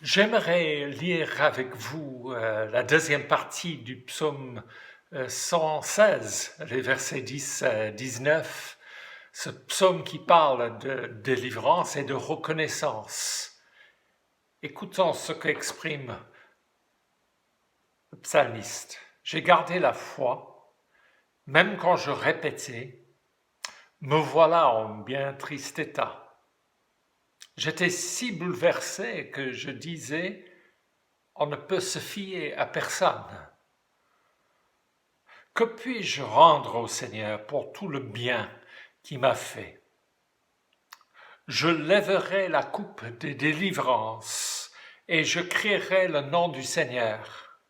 J'aimerais lire avec vous la deuxième partie du psaume 116, les versets 10 à 19, ce psaume qui parle de délivrance et de reconnaissance. Écoutons ce qu'exprime le psalmiste. J'ai gardé la foi, même quand je répétais, me voilà en bien triste état. J'étais si bouleversé que je disais, on ne peut se fier à personne. Que puis-je rendre au Seigneur pour tout le bien qu'il m'a fait? Je lèverai la coupe des délivrances et je crierai le nom du Seigneur.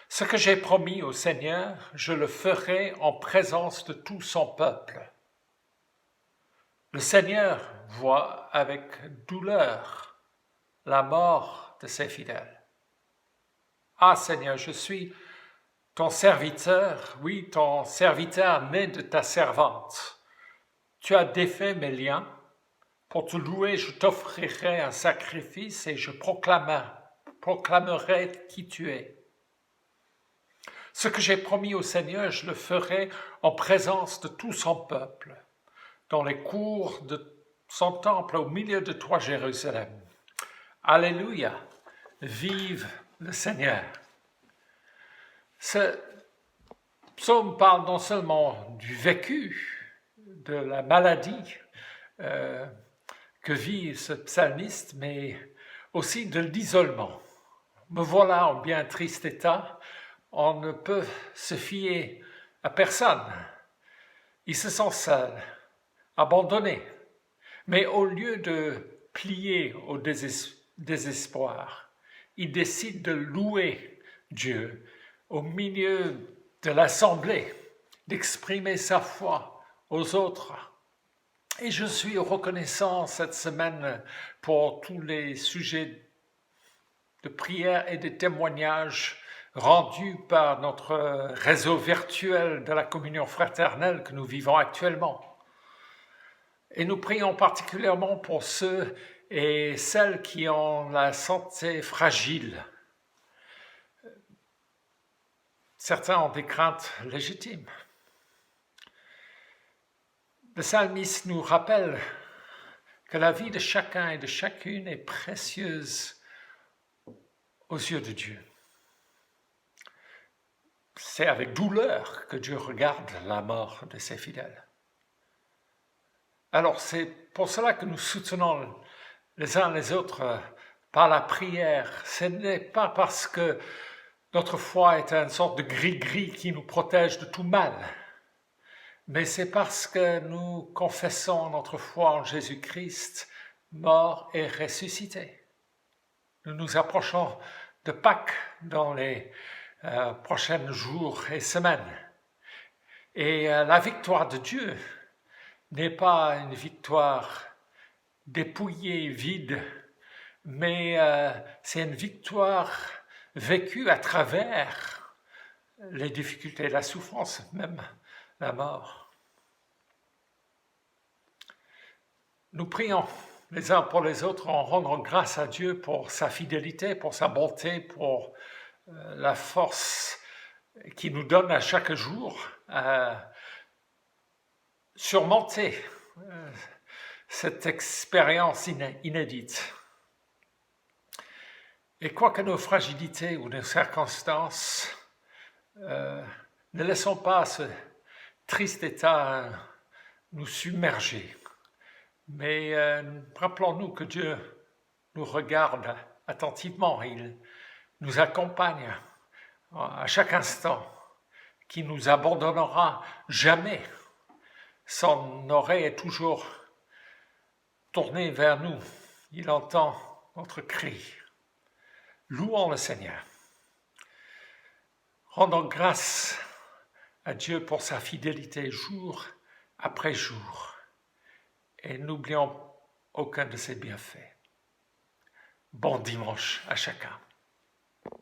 Ce que j'ai promis au Seigneur, je le ferai en présence de tout son peuple. Le Seigneur voit avec douleur la mort de ses fidèles. Ah Seigneur, je suis ton serviteur, oui, ton serviteur né de ta servante. Tu as défait mes liens. Pour te louer, je t'offrirai un sacrifice et je proclamerai qui tu es. Ce que j'ai promis au Seigneur, je le ferai en présence de tout son peuple, dans les cours de son temple au milieu de toi, Jérusalem. Alléluia, vive le Seigneur. Ce psaume parle non seulement du vécu, de la maladie que vit ce psalmiste, mais aussi de l'isolement. Me voilà en bien triste état, on ne peut se fier à personne. Il se sent seul, abandonné. Mais au lieu de plier au désespoir, il décide de louer Dieu au milieu de l'assemblée, d'exprimer sa foi aux autres. Et je suis reconnaissant cette semaine pour tous les sujets de prière et de témoignages rendus par notre réseau virtuel de la communion fraternelle que nous vivons actuellement. Et nous prions particulièrement pour ceux et celles qui ont la santé fragile. Certains ont des craintes légitimes. Le psalmiste nous rappelle que la vie de chacun et de chacune est précieuse aux yeux de Dieu. C'est avec douleur que Dieu regarde la mort de ses fidèles. Alors c'est pour cela que nous soutenons les uns les autres par la prière. Ce n'est pas parce que notre foi est une sorte de gris-gris qui nous protège de tout mal, mais c'est parce que nous confessons notre foi en Jésus-Christ, mort et ressuscité. Nous nous approchons de Pâques dans les prochains jours et semaines. Et la victoire de Dieu n'est pas une victoire dépouillée, vide, mais c'est une victoire vécue à travers les difficultés, la souffrance, même la mort. Nous prions les uns pour les autres en rendant grâce à Dieu pour sa fidélité, pour sa bonté, pour la force qu'il nous donne à chaque jour à surmonter cette expérience inédite. Et quoi que nos fragilités ou nos circonstances, ne laissons pas ce triste état nous submerger. Mais rappelons-nous que Dieu nous regarde attentivement, il nous accompagne à chaque instant, qu'il nous abandonnera jamais. Son oreille est toujours tournée vers nous. Il entend notre cri. Louons le Seigneur. Rendons grâce à Dieu pour sa fidélité jour après jour. Et n'oublions aucun de ses bienfaits. Bon dimanche à chacun.